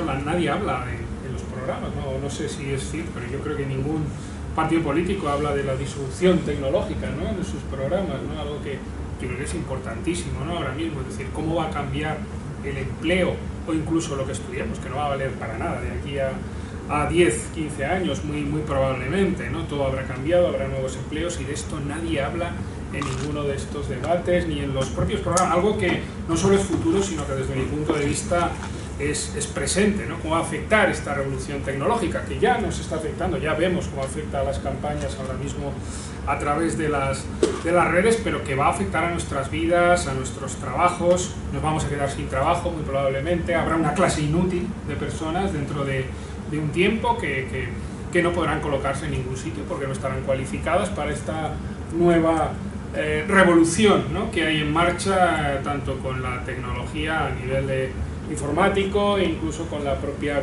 nadie habla en los programas, no sé si es cierto, pero yo creo que ningún partido político habla de la disrupción tecnológica, ¿no?, en sus programas, ¿no?, algo que yo creo que es importantísimo, ¿no?, ahora mismo, es decir, cómo va a cambiar el empleo o incluso lo que estudiamos, que no va a valer para nada de aquí a 10, 15 años, muy probablemente, ¿no? Todo habrá cambiado, habrá nuevos empleos, y de esto nadie habla en ninguno de estos debates, ni en los propios programas, algo que no solo es futuro, sino que desde mi punto de vista es presente, ¿no? Cómo va a afectar esta revolución tecnológica, que ya nos está afectando, ya vemos cómo afecta a las campañas ahora mismo a través de las redes, pero que va a afectar a nuestras vidas, a nuestros trabajos. Nos vamos a quedar sin trabajo muy probablemente, habrá una clase inútil de personas dentro de un tiempo que no podrán colocarse en ningún sitio porque no estarán cualificadas para esta nueva revolución, ¿no?, que hay en marcha, tanto con la tecnología a nivel informático e incluso con la propia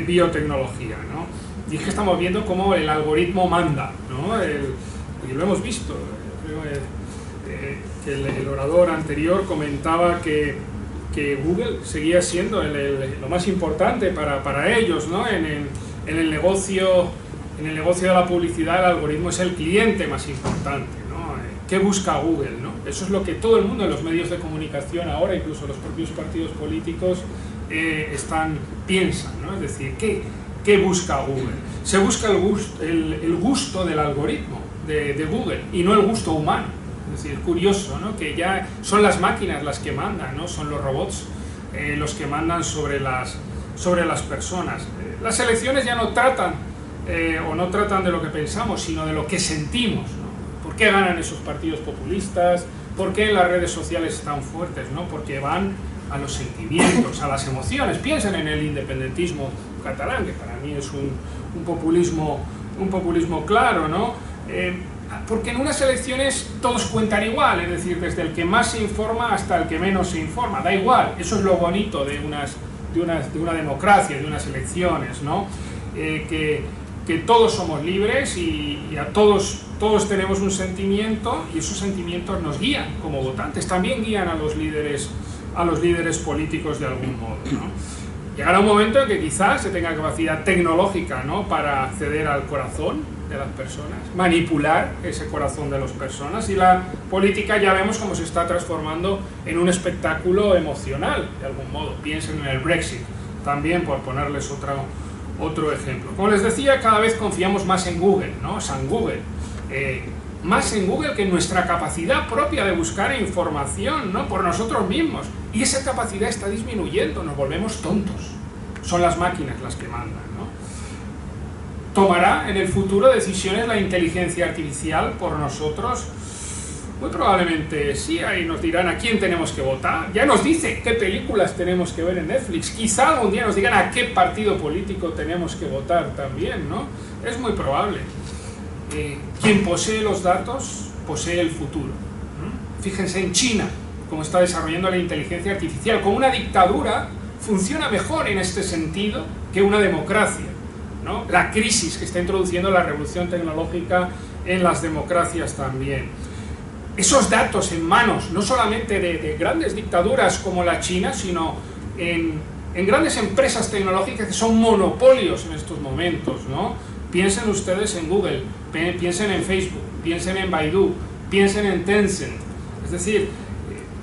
biotecnología, ¿no? Y es que estamos viendo cómo el algoritmo manda, ¿no? Y lo hemos visto, creo que el orador anterior comentaba que Google seguía siendo lo más importante para ellos, ¿no? En el negocio de la publicidad, el algoritmo es el cliente más importante, ¿no? ¿Qué busca Google, ¿no? Eso es lo que todo el mundo en los medios de comunicación ahora, incluso los propios partidos políticos, piensan, ¿no? Es decir, ¿qué busca Google? Se busca el gusto del algoritmo de Google y no el gusto humano. Es decir, curioso, ¿no?, que ya son las máquinas las que mandan, ¿no?, son los robots los que mandan sobre las personas. Las elecciones ya no tratan de lo que pensamos, sino de lo que sentimos, ¿no? ¿Por qué ganan esos partidos populistas? ¿Por qué las redes sociales están fuertes, ¿no? Porque van a los sentimientos, a las emociones. Piensen en el independentismo catalán, que para mí es un populismo claro, ¿no? Porque en unas elecciones todos cuentan igual, es decir, desde el que más se informa hasta el que menos se informa, da igual. Eso es lo bonito de una democracia, de unas elecciones, ¿no? Que todos somos libres y a todos tenemos un sentimiento, y esos sentimientos nos guían como votantes, también guían a los líderes políticos de algún modo, ¿no? Llegará un momento en que quizás se tenga capacidad tecnológica, ¿no?, para acceder al corazón de las personas, manipular ese corazón de las personas, y la política ya vemos cómo se está transformando en un espectáculo emocional, de algún modo. Piensen en el Brexit, también, por ponerles otro ejemplo. Como les decía, cada vez confiamos más en Google, ¿no? San Google. Más en Google que en nuestra capacidad propia de buscar información, ¿no?, por nosotros mismos. Y esa capacidad está disminuyendo, nos volvemos tontos. Son las máquinas las que mandan, ¿no? ¿Tomará en el futuro decisiones la inteligencia artificial por nosotros? Muy probablemente sí, ahí nos dirán a quién tenemos que votar. Ya nos dice qué películas tenemos que ver en Netflix. Quizá algún día nos digan a qué partido político tenemos que votar también, ¿no? Es muy probable. Quien posee los datos, posee el futuro. Fíjense en China, cómo está desarrollando la inteligencia artificial. Como una dictadura funciona mejor en este sentido que una democracia, ¿no? La crisis que está introduciendo la revolución tecnológica en las democracias también. Esos datos en manos, no solamente de grandes dictaduras como la China, sino en grandes empresas tecnológicas que son monopolios en estos momentos, ¿no? Piensen ustedes en Google, piensen en Facebook, piensen en Baidu, piensen en Tencent. Es decir,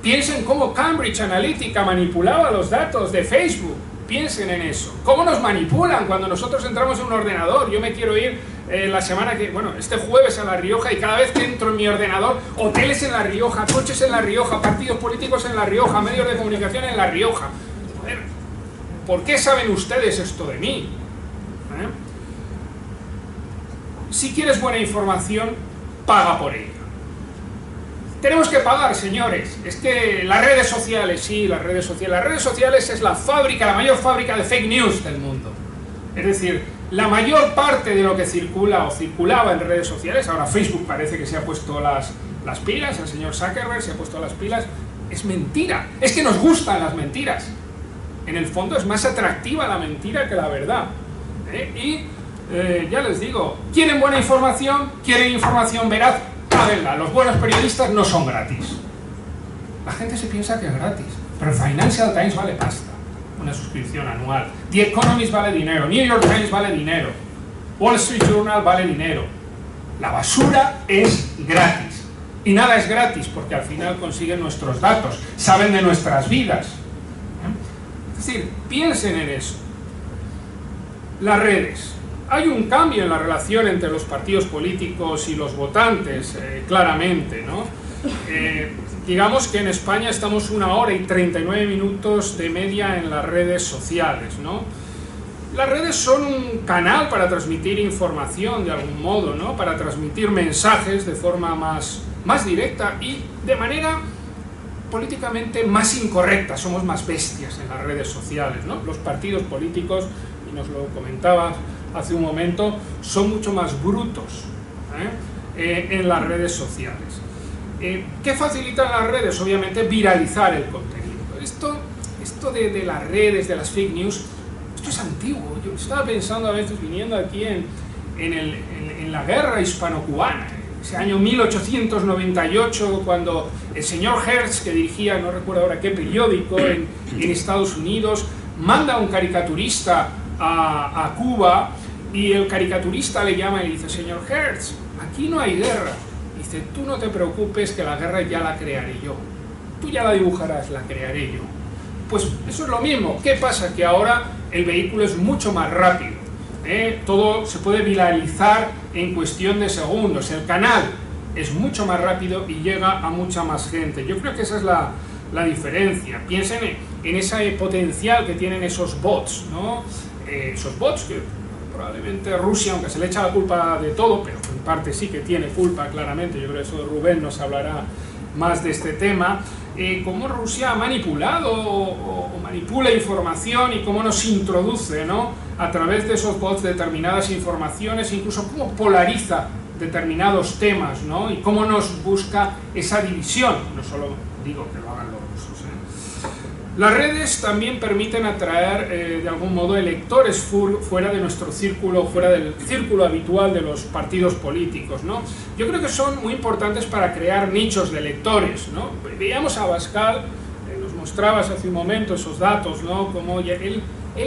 piensen cómo Cambridge Analytica manipulaba los datos de Facebook. Piensen en eso. ¿Cómo nos manipulan cuando nosotros entramos en un ordenador? Yo me quiero ir este jueves a La Rioja, y cada vez que entro en mi ordenador, hoteles en La Rioja, coches en La Rioja, partidos políticos en La Rioja, medios de comunicación en La Rioja. Joder, ¿por qué saben ustedes esto de mí? Si quieres buena información, paga por ella. Tenemos que pagar, señores. Es que las redes sociales, sí, las redes sociales es la mayor fábrica de fake news del mundo. Es decir, la mayor parte de lo que circula o circulaba en redes sociales, ahora Facebook parece que se ha puesto las pilas, el señor Zuckerberg se ha puesto las pilas, es mentira. Es que nos gustan las mentiras. En el fondo es más atractiva la mentira que la verdad. Ya les digo, ¿quieren buena información? ¿Quieren información veraz? Páguenla. Los buenos periodistas no son gratis. La gente se piensa que es gratis, pero el Financial Times vale pasta. una suscripción anual. The Economist vale dinero, New York Times vale dinero, Wall Street Journal vale dinero. La basura es gratis. Y nada es gratis porque al final consiguen nuestros datos, saben de nuestras vidas. Es decir, piensen en eso. Las redes. Hay un cambio en la relación entre los partidos políticos y los votantes, claramente, ¿no? Digamos que en España estamos 1 hora y 39 minutos de media en las redes sociales, ¿no? Las redes son un canal para transmitir información de algún modo, ¿no? Para transmitir mensajes de forma más directa y de manera políticamente más incorrecta. Somos más bestias en las redes sociales, ¿no? Los partidos políticos, y nos lo comentaba hace un momento, son mucho más brutos en las redes sociales. ¿Qué facilitan las redes? Obviamente viralizar el contenido. Esto de las redes, de las fake news, esto es antiguo. Yo estaba pensando a veces viniendo aquí en la guerra hispano-cubana, ese año 1898, cuando el señor Hertz, que dirigía, no recuerdo ahora qué periódico, en Estados Unidos, manda a un caricaturista a Cuba, y el caricaturista le llama y le dice: señor Hertz, aquí no hay guerra. Dice: tú no te preocupes, que la guerra ya la crearé yo. Tú ya la dibujarás, la crearé yo. Pues eso es lo mismo. ¿Qué pasa? Que ahora el vehículo es mucho más rápido. Todo se puede viralizar en cuestión de segundos. El canal es mucho más rápido y llega a mucha más gente. Yo creo que esa es la diferencia. Piensen en ese potencial que tienen esos bots, ¿no? Esos bots que probablemente Rusia, aunque se le echa la culpa de todo, pero en parte sí que tiene culpa, claramente. Yo creo que eso Rubén nos hablará más de este tema. Cómo Rusia ha manipulado o manipula información y cómo nos introduce, ¿no?, a través de esos bots determinadas informaciones, incluso cómo polariza determinados temas, ¿no?, y cómo nos busca esa división. No solo digo que lo hagan los rusos, Las redes también permiten atraer de algún modo electores fuera de nuestro círculo, fuera del círculo habitual de los partidos políticos, ¿no? Yo creo que son muy importantes para crear nichos de electores, ¿no? Veíamos a Abascal, nos mostrabas hace un momento esos datos, ¿no?, como él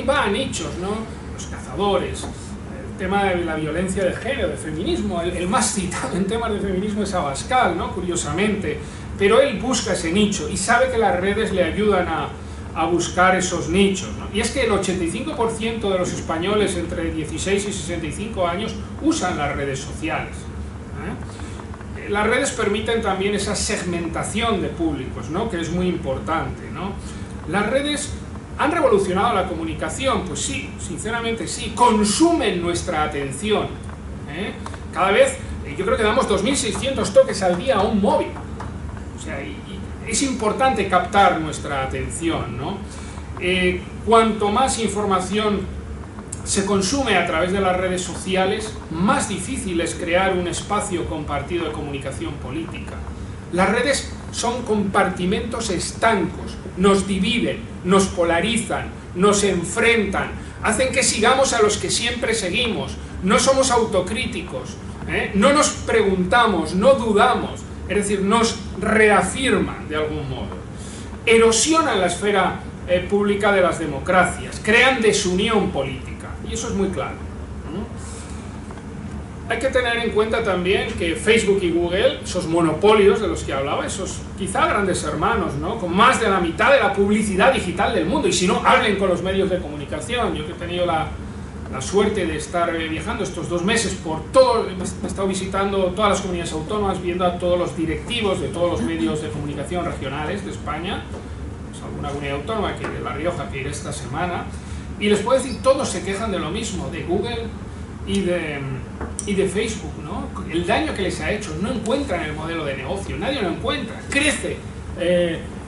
va a nichos, ¿no? Los cazadores, el tema de la violencia de género, de feminismo, el más citado en temas de feminismo es Abascal, ¿no?, curiosamente. Pero él busca ese nicho y sabe que las redes le ayudan a buscar esos nichos, ¿no? Y es que el 85% de los españoles entre 16 y 65 años usan las redes sociales. Las redes permiten también esa segmentación de públicos, ¿no?, que es muy importante, ¿no? Las redes han revolucionado la comunicación. Pues sí, sinceramente sí, consumen nuestra atención. Cada vez, yo creo que damos 2.600 toques al día a un móvil. O sea, es importante captar nuestra atención, ¿no? Cuanto más información se consume a través de las redes sociales, más difícil es crear un espacio compartido de comunicación política. Las redes son compartimentos estancos, nos dividen, nos polarizan, nos enfrentan, hacen que sigamos a los que siempre seguimos, no somos autocríticos, no nos preguntamos, no dudamos. Es decir, nos reafirman de algún modo, erosionan la esfera pública de las democracias, crean desunión política, y eso es muy claro. Hay que tener en cuenta también que Facebook y Google, esos monopolios de los que hablaba, esos quizá grandes hermanos, ¿no?, con más de la mitad de la publicidad digital del mundo, y si no, hablen con los medios de comunicación. Yo que he tenido la suerte de estar viajando estos 2 meses por todo, he estado visitando todas las comunidades autónomas, viendo a todos los directivos de todos los medios de comunicación regionales de España, pues alguna comunidad autónoma, que de La Rioja, que iré esta semana, y les puedo decir, todos se quejan de lo mismo, de Google y de Facebook, ¿no? El daño que les ha hecho. No encuentran el modelo de negocio, nadie lo encuentra. Crece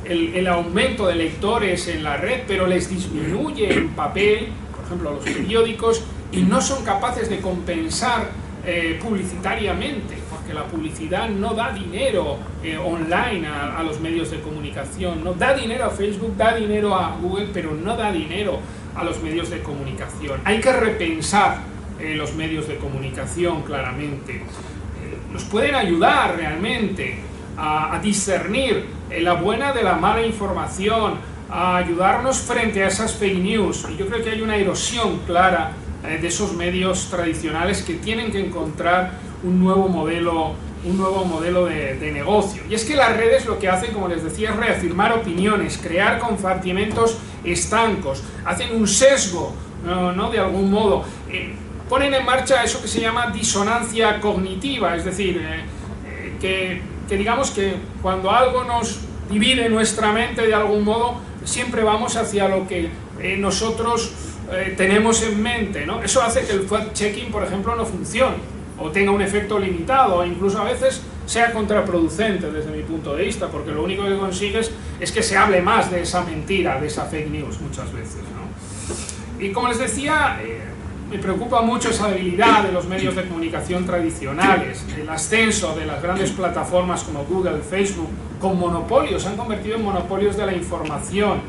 el aumento de lectores en la red, pero les disminuye en papel, por ejemplo, los periódicos, y no son capaces de compensar publicitariamente, porque la publicidad no da dinero online a los medios de comunicación, no da dinero a Facebook, da dinero a Google, pero no da dinero a los medios de comunicación. Hay que repensar los medios de comunicación, claramente. Nos pueden ayudar realmente a discernir la buena de la mala información, a ayudarnos frente a esas fake news. Y yo creo que hay una erosión clara de esos medios tradicionales que tienen que encontrar un nuevo modelo de negocio. Y es que las redes lo que hacen, como les decía, es reafirmar opiniones, crear compartimentos estancos, hacen un sesgo, ¿no? De algún modo. Ponen en marcha eso que se llama disonancia cognitiva, es decir, que digamos que cuando algo nos divide nuestra mente de algún modo, siempre vamos hacia lo que nosotros tenemos en mente, ¿no? Eso hace que el fact-checking, por ejemplo, no funcione, o tenga un efecto limitado, o incluso a veces sea contraproducente desde mi punto de vista, porque lo único que consigues es que se hable más de esa mentira, de esa fake news muchas veces, ¿no? Y como les decía, me preocupa mucho esa debilidad de los medios de comunicación tradicionales, el ascenso de las grandes plataformas como Google, Facebook, con monopolios, se han convertido en monopolios de la información.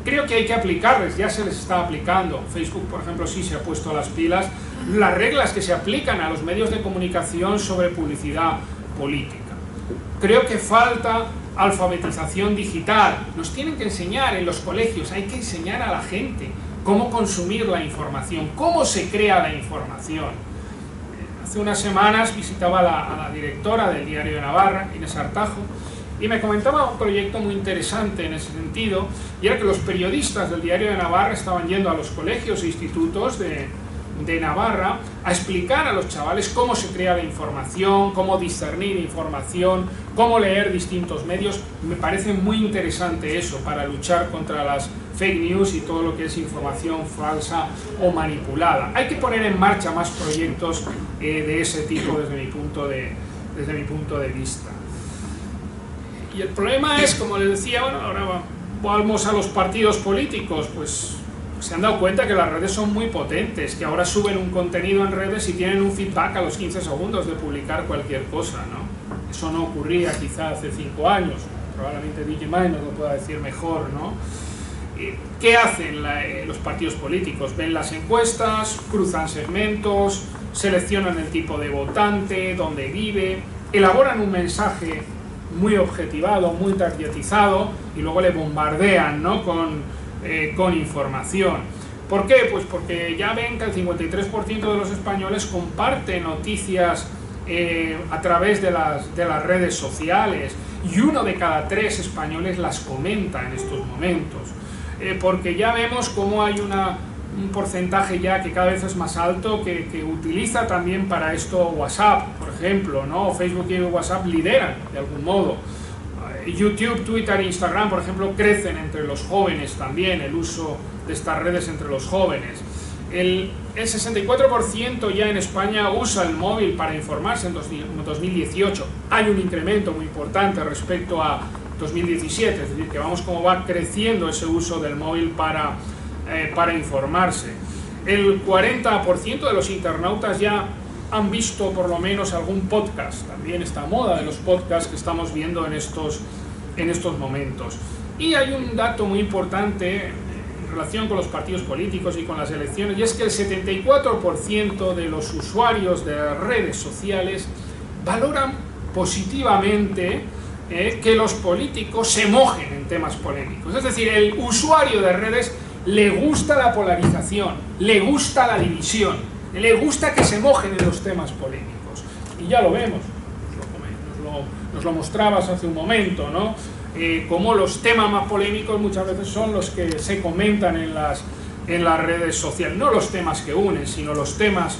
Creo que hay que aplicarles, ya se les está aplicando. Facebook, por ejemplo, sí se ha puesto a las pilas, las reglas que se aplican a los medios de comunicación sobre publicidad política. Creo que falta alfabetización digital. Nos tienen que enseñar en los colegios, hay que enseñar a la gente cómo consumir la información, cómo se crea la información. Hace unas semanas visitaba a la directora del Diario de Navarra, Inés Artajo, y me comentaba un proyecto muy interesante en ese sentido, y era que los periodistas del Diario de Navarra estaban yendo a los colegios e institutos de Navarra a explicar a los chavales cómo se crea la información, cómo discernir información, cómo leer distintos medios. Me parece muy interesante eso para luchar contra las fake news y todo lo que es información falsa o manipulada. Hay que poner en marcha más proyectos de ese tipo desde mi punto de vista. Y el problema es, como les decía, bueno, ahora vamos a los partidos políticos, pues se han dado cuenta que las redes son muy potentes, que ahora suben un contenido en redes y tienen un feedback a los 15 segundos de publicar cualquier cosa, ¿no? Eso no ocurría quizá hace 5 años, probablemente DJMI nos lo pueda decir mejor, ¿no? ¿Qué hacen los partidos políticos? Ven las encuestas, cruzan segmentos, seleccionan el tipo de votante, dónde vive, elaboran un mensaje muy objetivado, muy targetizado, y luego le bombardean, ¿no? con información. ¿Por qué? Pues porque ya ven que el 53% de los españoles comparte noticias a través de las redes sociales, y 1 de cada 3 españoles las comenta en estos momentos. Porque ya vemos cómo hay un porcentaje ya que cada vez es más alto que utiliza también para esto WhatsApp, por ejemplo, ¿no? Facebook y WhatsApp lideran de algún modo. YouTube, Twitter e Instagram, por ejemplo, crecen entre los jóvenes también, el uso de estas redes entre los jóvenes. El 64% ya en España usa el móvil para informarse en 2018. Hay un incremento muy importante respecto a 2017, es decir, que vamos como va creciendo ese uso del móvil para informarse. El 40% de los internautas ya han visto por lo menos algún podcast, también esta moda de los podcasts que estamos viendo en estos momentos. Y hay un dato muy importante en relación con los partidos políticos y con las elecciones, y es que el 74% de los usuarios de redes sociales valoran positivamente que los políticos se mojen en temas polémicos. Es decir, el usuario de redes le gusta la polarización, le gusta la división, le gusta que se mojen en los temas polémicos. Y ya lo vemos, nos lo mostrabas hace un momento, ¿no? Como los temas más polémicos muchas veces son los que se comentan en las redes sociales, no los temas que unen, sino los temas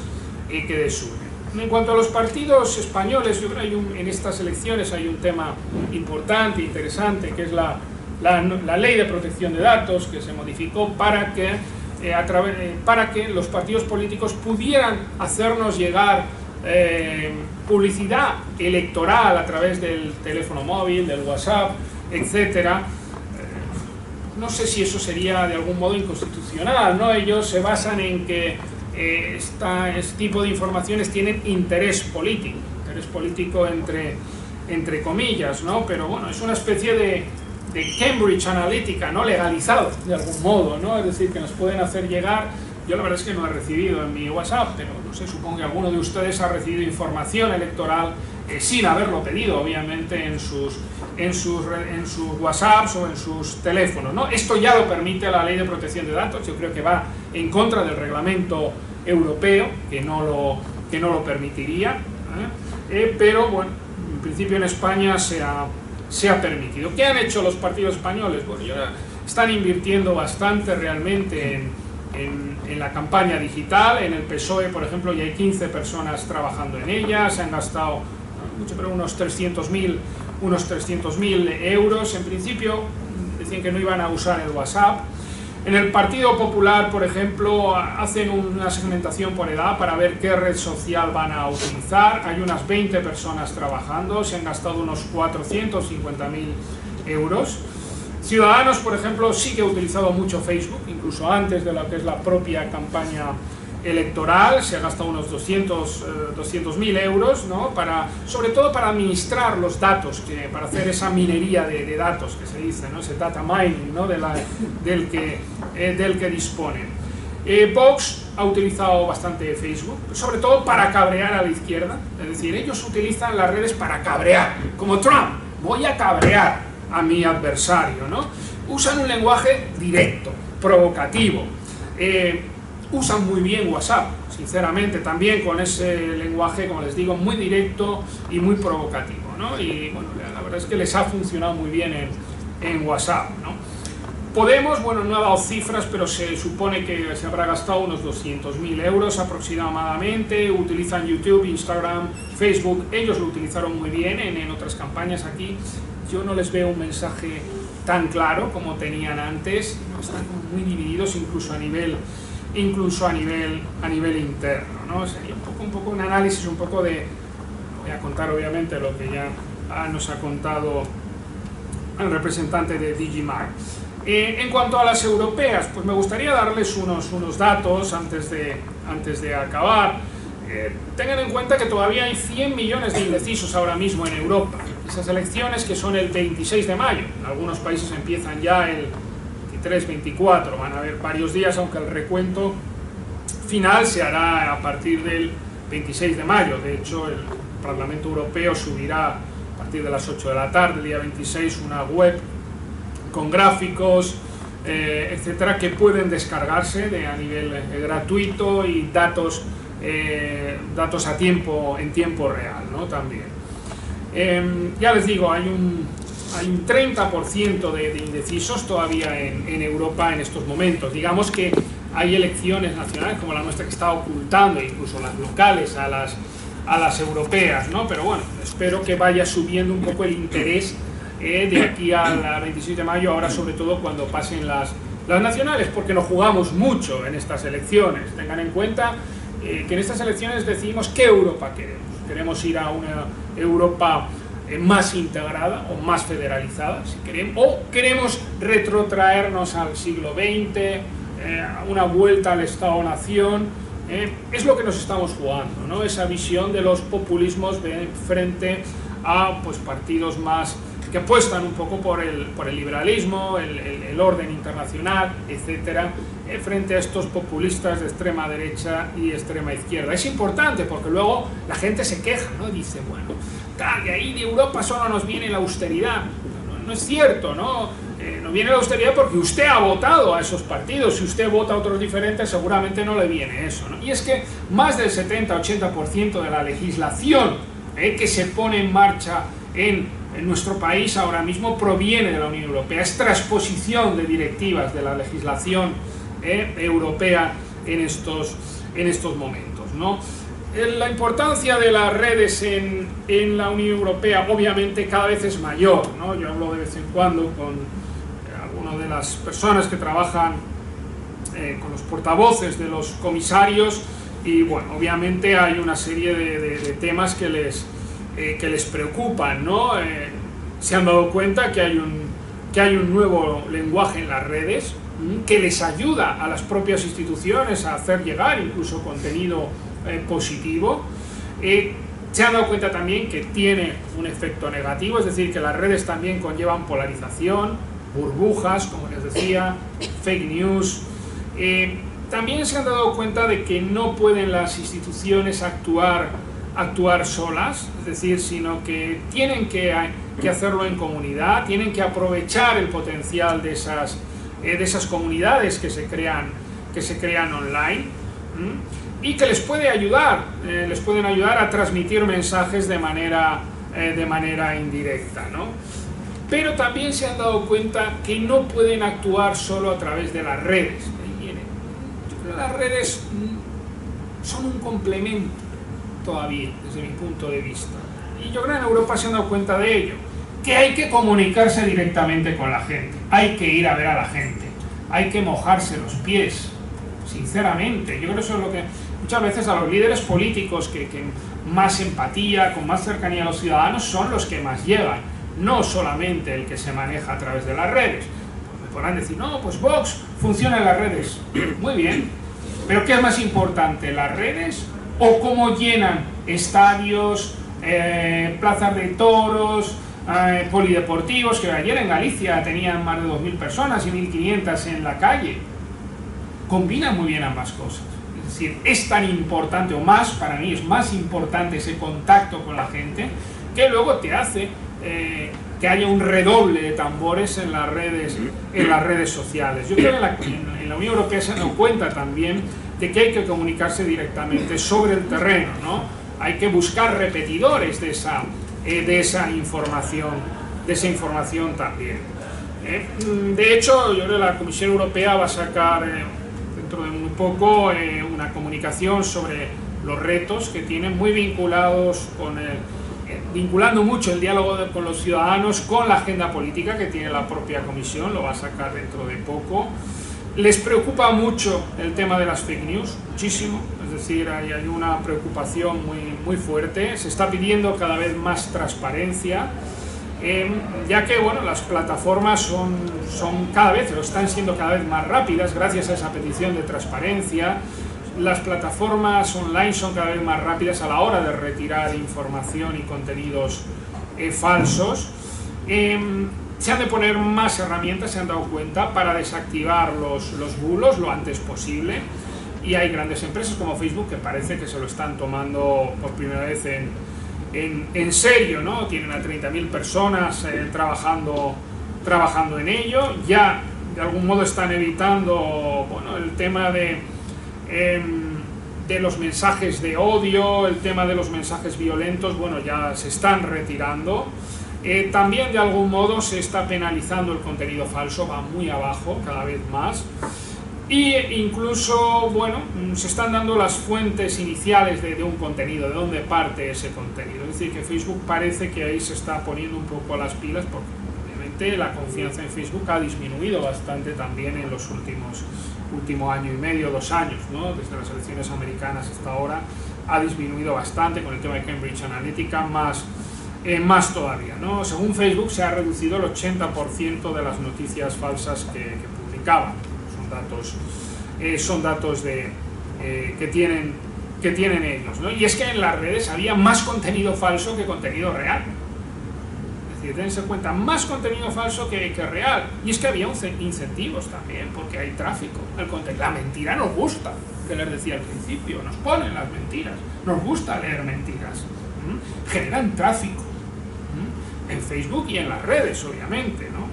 que desunen. En cuanto a los partidos españoles, yo creo que en estas elecciones hay un tema importante, interesante, que es la ley de protección de datos, que se modificó para que los partidos políticos pudieran hacernos llegar publicidad electoral a través del teléfono móvil, del WhatsApp, etcétera. No sé si eso sería de algún modo inconstitucional, ¿no? Ellos se basan en que este tipo de informaciones tienen interés político entre comillas, ¿no? Pero bueno, es una especie de Cambridge Analytica, ¿no? Legalizado de algún modo, ¿no? Es decir, que nos pueden hacer llegar Yo la verdad es que no he recibido en mi WhatsApp, pero no sé, supongo que alguno de ustedes ha recibido información electoral sin haberlo pedido, obviamente, en sus WhatsApps o en sus teléfonos, ¿no? Esto ya lo permite la Ley de Protección de Datos. Yo creo que va en contra del reglamento europeo, que no lo permitiría, pero bueno, en principio en España se ha permitido. ¿Qué han hecho los partidos españoles? Bueno, están invirtiendo bastante realmente en la campaña digital. En el PSOE, por ejemplo, ya hay 15 personas trabajando en ella, se han gastado mucho, pero unos 300.000 euros. En principio decían que no iban a usar el WhatsApp. En el Partido Popular, por ejemplo, hacen una segmentación por edad para ver qué red social van a utilizar. Hay unas 20 personas trabajando, se han gastado unos 450.000 euros. Ciudadanos, por ejemplo, sí que ha utilizado mucho Facebook, incluso antes de lo que es la propia campaña electoral. Se ha gastado unos 200.000 euros, ¿no? Sobre todo para administrar los datos, para hacer esa minería de datos que se dice, ¿no? Ese data mining, ¿no? del que disponen. Vox ha utilizado bastante Facebook, sobre todo para cabrear a la izquierda. Es decir, ellos utilizan las redes para cabrear, como Trump. Voy a cabrear a mi adversario, ¿no? Usan un lenguaje directo, provocativo. Usan muy bien WhatsApp, sinceramente, también con ese lenguaje, como les digo, muy directo y muy provocativo, ¿no? Y bueno, la verdad es que les ha funcionado muy bien en WhatsApp, ¿no? Podemos, bueno, no ha dado cifras, pero se supone que se habrá gastado unos 200.000 euros aproximadamente. Utilizan YouTube, Instagram, Facebook. Ellos lo utilizaron muy bien en otras campañas. Aquí yo no les veo un mensaje tan claro como tenían antes. Están muy divididos, incluso a nivel interno, ¿no? Sería un poco un análisis, un poco de... Voy a contar obviamente lo que ya nos ha contado el representante de Digimar. En cuanto a las europeas, pues me gustaría darles unos datos antes de acabar. Tengan en cuenta que todavía hay 100 millones de indecisos ahora mismo en Europa. Esas elecciones, que son el 26 de mayo, en algunos países empiezan ya el 24, van a haber varios días, aunque el recuento final se hará a partir del 26 de mayo. De hecho, el Parlamento Europeo subirá a partir de las 8 de la tarde, el día 26, una web con gráficos, etcétera, que pueden descargarse a nivel gratuito, y datos en tiempo real, ¿no? También. Ya les digo, hay un 30% de indecisos todavía en Europa en estos momentos. Digamos que hay elecciones nacionales como la nuestra que está ocultando incluso las locales a las europeas, ¿no? Pero bueno, espero que vaya subiendo un poco el interés de aquí al 26 de mayo, ahora sobre todo cuando pasen las nacionales, porque nos jugamos mucho en estas elecciones. Tengan en cuenta que en estas elecciones decidimos qué Europa queremos. Queremos ir a una Europa más integrada o más federalizada, si queremos, o queremos retrotraernos al siglo XX, una vuelta al Estado-Nación. Es lo que nos estamos jugando, ¿no? Esa visión de los populismos frente a, pues, partidos más que apuestan un poco por el liberalismo, el orden internacional, etcétera, frente a estos populistas de extrema derecha y extrema izquierda. Es importante porque luego la gente se queja, ¿no? Dice, bueno, de ahí de Europa solo nos viene la austeridad. No es cierto, ¿no? Nos viene la austeridad porque usted ha votado a esos partidos. Si usted vota a otros diferentes, seguramente no le viene eso, ¿no? Y es que más del 70-80% de la legislación que se pone en marcha en nuestro país ahora mismo proviene de la Unión Europea. Es transposición de directivas de la legislación europea en estos momentos, ¿no? La importancia de las redes en la Unión Europea obviamente cada vez es mayor, ¿no? Yo hablo de vez en cuando con algunas de las personas que trabajan con los portavoces de los comisarios, y bueno, obviamente hay una serie de temas que les preocupan, ¿no? Se han dado cuenta que hay un nuevo lenguaje en las redes que les ayuda a las propias instituciones a hacer llegar incluso contenido positivo. Se han dado cuenta también que tiene un efecto negativo, es decir, que las redes también conllevan polarización, burbujas, como les decía, fake news. también se han dado cuenta de que no pueden las instituciones actuar solas, es decir, sino que tienen que hacerlo en comunidad, tienen que aprovechar el potencial de esas comunidades que se crean online, y que les pueden ayudar a transmitir mensajes de manera indirecta, ¿no? Pero también se han dado cuenta que no pueden actuar solo a través de las redes. Yo creo que las redes son un complemento todavía, desde mi punto de vista. Y yo creo que en Europa se han dado cuenta de ello, que hay que comunicarse directamente con la gente, hay que ir a ver a la gente, hay que mojarse los pies, sinceramente. Yo creo que eso es lo que muchas veces a los líderes políticos que más empatía, con más cercanía a los ciudadanos, son los que más llevan, no solamente el que se maneja a través de las redes. Pues me podrán decir, no, pues Vox funciona en las redes. Muy bien, pero ¿qué es más importante, las redes o cómo llenan estadios, plazas de toros, polideportivos, que ayer en Galicia tenían más de 2.000 personas y 1.500 en la calle? Combinan muy bien ambas cosas. Es decir, es tan importante, o más, para mí es más importante ese contacto con la gente, que luego te hace que haya un redoble de tambores en las redes sociales. Yo creo que en la Unión Europea se han dado cuenta también de que hay que comunicarse directamente sobre el terreno, ¿no? Hay que buscar repetidores de esa información también. De hecho, yo creo que la Comisión Europea va a sacar dentro de muy poco una comunicación sobre los retos que tienen, muy vinculados vinculando mucho el diálogo con los ciudadanos con la agenda política que tiene la propia Comisión, lo va a sacar dentro de poco. Les preocupa mucho el tema de las fake news, muchísimo, es decir, hay una preocupación muy fuerte, se está pidiendo cada vez más transparencia, ya que bueno, las plataformas son cada vez, o están siendo cada vez más rápidas gracias a esa petición de transparencia. Las plataformas online son cada vez más rápidas a la hora de retirar información y contenidos falsos. Se han de poner más herramientas, se han dado cuenta, para desactivar los bulos lo antes posible, y hay grandes empresas como Facebook que parece que se lo están tomando por primera vez en serio, ¿no? Tienen a 30.000 personas trabajando en ello, ya de algún modo están evitando, bueno, el tema de los mensajes de odio, el tema de los mensajes violentos, bueno, ya se están retirando. También de algún modo se está penalizando el contenido falso, va muy abajo cada vez más, y incluso, bueno, se están dando las fuentes iniciales de un contenido, de dónde parte ese contenido. Es decir, que Facebook parece que ahí se está poniendo un poco a las pilas, porque obviamente la confianza en Facebook ha disminuido bastante también en los último año y medio, 2 años, ¿no? Desde las elecciones americanas hasta ahora ha disminuido bastante, con el tema de Cambridge Analytica más todavía, ¿no? Según Facebook se ha reducido el 80% de las noticias falsas que publicaban. Son datos que tienen ellos, ¿no? Y es que en las redes había más contenido falso que contenido real. Es decir, tense en cuenta, más contenido falso que real. Y es que había incentivos también, porque hay tráfico. La mentira nos gusta, que les decía al principio, nos ponen las mentiras, nos gusta leer mentiras. Generan tráfico en Facebook y en las redes, obviamente, ¿no?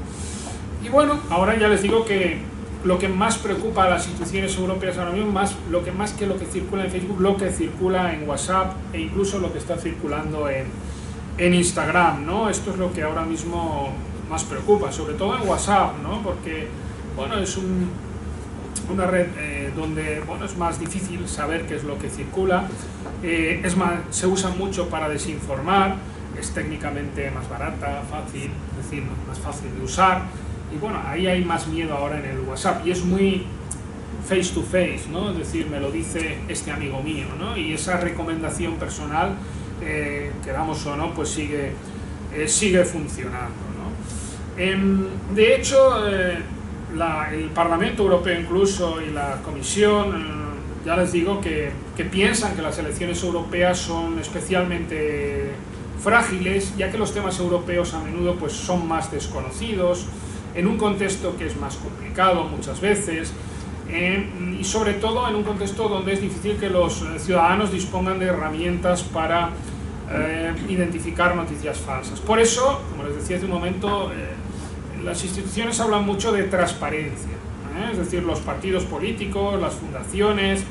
Y bueno, ahora ya les digo que lo que más preocupa a las instituciones europeas ahora mismo, lo que circula en Facebook, lo que circula en WhatsApp e incluso lo que está circulando en Instagram, ¿no? Esto es lo que ahora mismo más preocupa, sobre todo en WhatsApp, ¿no? Porque, bueno, es una red donde, bueno, es más difícil saber qué es lo que circula, se usa mucho para desinformar, es técnicamente más barata, fácil, es decir, más fácil de usar, y bueno, ahí hay más miedo ahora en el WhatsApp, y es muy face to face, ¿no? Es decir, me lo dice este amigo mío, ¿no? Y esa recomendación personal, queramos o no, pues sigue funcionando, ¿no? De hecho, el Parlamento Europeo incluso y la Comisión, ya les digo que piensan que las elecciones europeas son especialmente frágiles, ya que los temas europeos a menudo pues son más desconocidos, en un contexto que es más complicado muchas veces, y sobre todo en un contexto donde es difícil que los ciudadanos dispongan de herramientas para identificar noticias falsas. Por eso, como les decía hace un momento, las instituciones hablan mucho de transparencia, es decir, los partidos políticos, las fundaciones,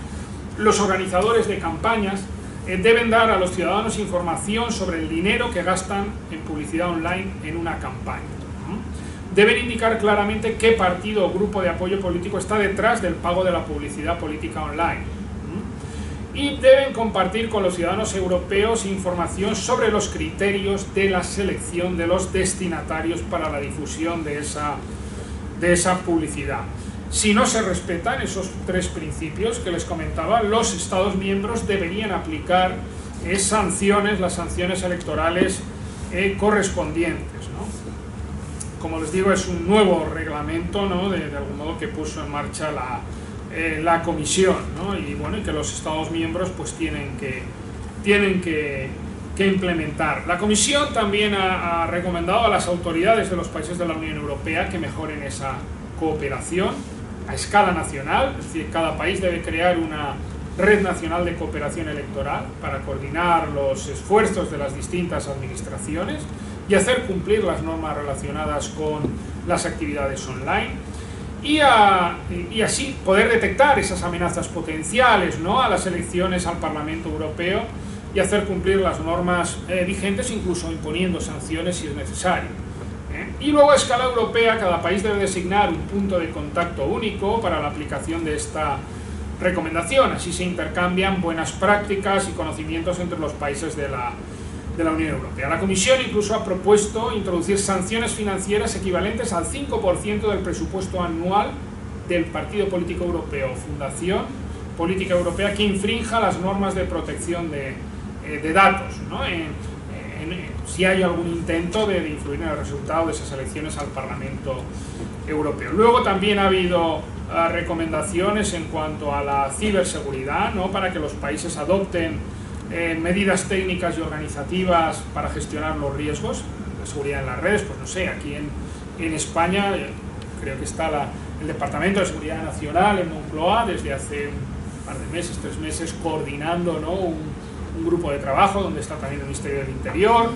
los organizadores de campañas deben dar a los ciudadanos información sobre el dinero que gastan en publicidad online en una campaña. Deben indicar claramente qué partido o grupo de apoyo político está detrás del pago de la publicidad política online. Y deben compartir con los ciudadanos europeos información sobre los criterios de la selección de los destinatarios para la difusión de esa publicidad. Si no se respetan esos tres principios que les comentaba, los Estados miembros deberían aplicar sanciones, las sanciones electorales correspondientes, ¿no? Como les digo, es un nuevo reglamento, ¿no? de algún modo que puso en marcha la Comisión, ¿no? Y bueno, y que los Estados miembros pues tienen que implementar. La Comisión también ha recomendado a las autoridades de los países de la Unión Europea que mejoren esa cooperación a escala nacional, es decir, cada país debe crear una red nacional de cooperación electoral para coordinar los esfuerzos de las distintas administraciones y hacer cumplir las normas relacionadas con las actividades online y así poder detectar esas amenazas potenciales, ¿no? A las elecciones al Parlamento Europeo y hacer cumplir las normas vigentes, incluso imponiendo sanciones si es necesario. Y luego a escala europea cada país debe designar un punto de contacto único para la aplicación de esta recomendación, así se intercambian buenas prácticas y conocimientos entre los países de la Unión Europea. La Comisión incluso ha propuesto introducir sanciones financieras equivalentes al 5% del presupuesto anual del partido político europeo o fundación política europea que infrinja las normas de protección de datos, ¿no? Si hay algún intento de influir en el resultado de esas elecciones al Parlamento Europeo. Luego también ha habido recomendaciones en cuanto a la ciberseguridad, ¿no? Para que los países adopten medidas técnicas y organizativas para gestionar los riesgos de seguridad en las redes. Pues no sé, aquí en España creo que está el Departamento de Seguridad Nacional en Moncloa desde hace un par de meses, 3 meses, coordinando, ¿no? un grupo de trabajo donde está también el Ministerio del Interior,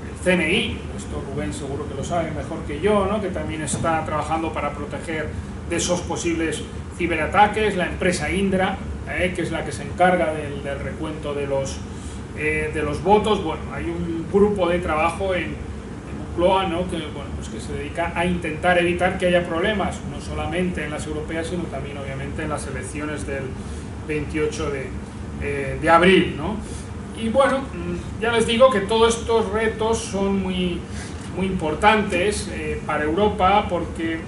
el CNI, esto Rubén seguro que lo sabe mejor que yo, ¿no? Que también está trabajando para proteger de esos posibles ciberataques, la empresa Indra, que es la que se encarga del recuento de los votos. Bueno, hay un grupo de trabajo en Moncloa, ¿no? Que, bueno, pues que se dedica a intentar evitar que haya problemas, no solamente en las europeas, sino también obviamente en las elecciones del 28 de abril, ¿no? Y bueno, ya les digo que todos estos retos son muy importantes para Europa, porque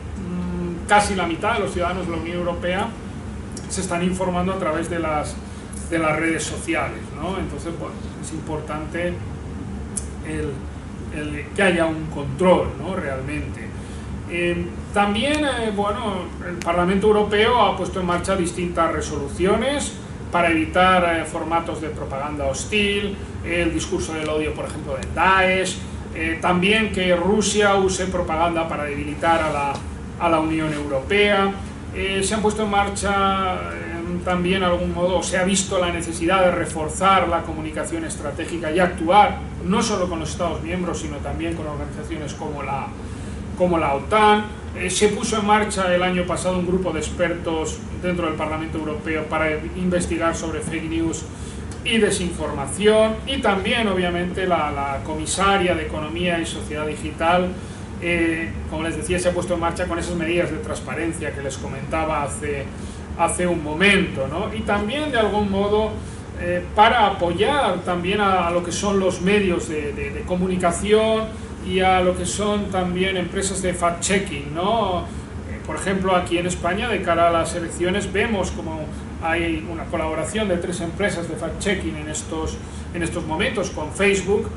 casi la mitad de los ciudadanos de la Unión Europea se están informando a través de las redes sociales, ¿no? Entonces, bueno, es importante que haya un control, ¿no? Realmente. También, bueno, el Parlamento Europeo ha puesto en marcha distintas resoluciones para evitar formatos de propaganda hostil, el discurso del odio, por ejemplo, del Daesh, también que Rusia use propaganda para debilitar a la Unión Europea. Se han puesto en marcha también, de algún modo, se ha visto la necesidad de reforzar la comunicación estratégica y actuar no solo con los Estados miembros, sino también con organizaciones como la OTAN. Se puso en marcha el año pasado un grupo de expertos dentro del Parlamento Europeo para investigar sobre fake news y desinformación, y también obviamente la comisaria de Economía y Sociedad Digital, como les decía, se ha puesto en marcha con esas medidas de transparencia que les comentaba hace un momento, ¿no? Y también de algún modo para apoyar también a lo que son los medios de comunicación y a lo que son también empresas de fact-checking, ¿no? Por ejemplo, aquí en España, de cara a las elecciones, vemos como hay una colaboración de 3 empresas de fact-checking en estos momentos con Facebook,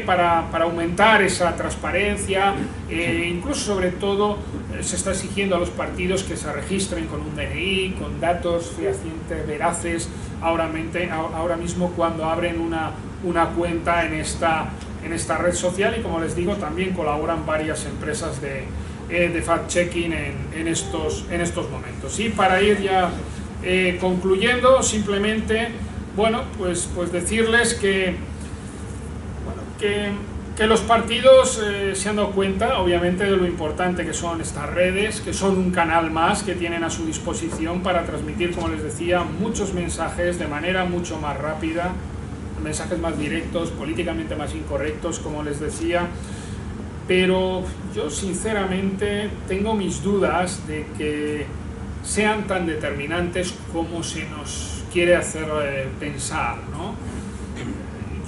para aumentar esa transparencia. Incluso, sobre todo, se está exigiendo a los partidos que se registren con un DNI, con datos fehacientes, veraces, ahora mismo cuando abren una cuenta en esta red social. Y como les digo, también colaboran varias empresas de de fact-checking en estos momentos. Y para ir ya concluyendo, simplemente, bueno, pues decirles que los partidos se han dado cuenta, obviamente, de lo importante que son estas redes, que son un canal más que tienen a su disposición para transmitir, como les decía, muchos mensajes de manera mucho más rápida, mensajes más directos, políticamente más incorrectos, como les decía. Pero yo sinceramente tengo mis dudas de que sean tan determinantes como se nos quiere hacer pensar, ¿no?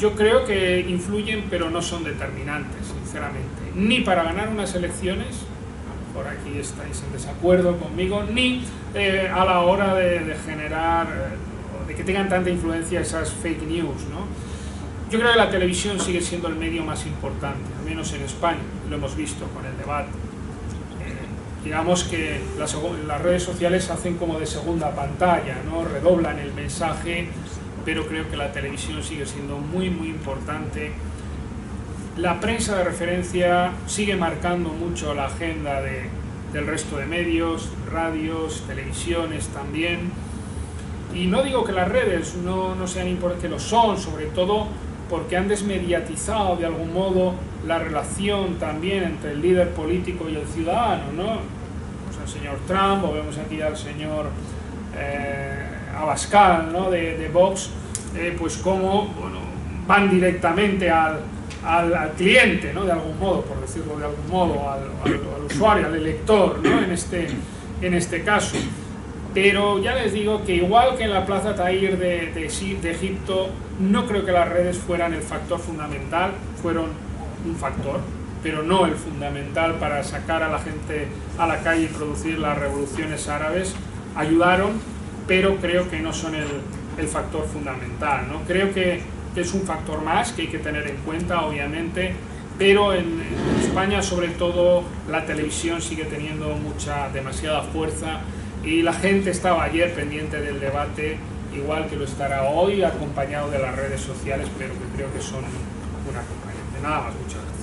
Yo creo que influyen, pero no son determinantes, sinceramente, ni para ganar unas elecciones, por aquí estáis en desacuerdo conmigo, ni a la hora de generar, de que tengan tanta influencia esas fake news, ¿no? Yo creo que la televisión sigue siendo el medio más importante, al menos en España, lo hemos visto con el debate. Digamos que las redes sociales hacen como de segunda pantalla, ¿no? Redoblan el mensaje, pero creo que la televisión sigue siendo muy, muy importante. La prensa de referencia sigue marcando mucho la agenda del resto de medios, radios, televisiones también. Y no digo que las redes no sean importantes, que lo son, sobre todo porque han desmediatizado de algún modo la relación también entre el líder político y el ciudadano, ¿no? Vemos al señor Trump, o vemos aquí al señor Abascal, ¿no? de Vox, pues cómo, bueno, van directamente al cliente, ¿no? De algún modo, por decirlo de algún modo, al usuario, al elector, ¿no? en este caso. Pero ya les digo que igual que en la Plaza Tahrir de Egipto, no creo que las redes fueran el factor fundamental, fueron un factor, pero no el fundamental para sacar a la gente a la calle y producir las revoluciones árabes. Ayudaron, pero creo que no son el factor fundamental, ¿no? Creo que es un factor más que hay que tener en cuenta, obviamente, pero en España, sobre todo, la televisión sigue teniendo demasiada fuerza. Y la gente estaba ayer pendiente del debate, igual que lo estará hoy, acompañado de las redes sociales, pero que creo que son un acompañante. Nada más, muchas gracias.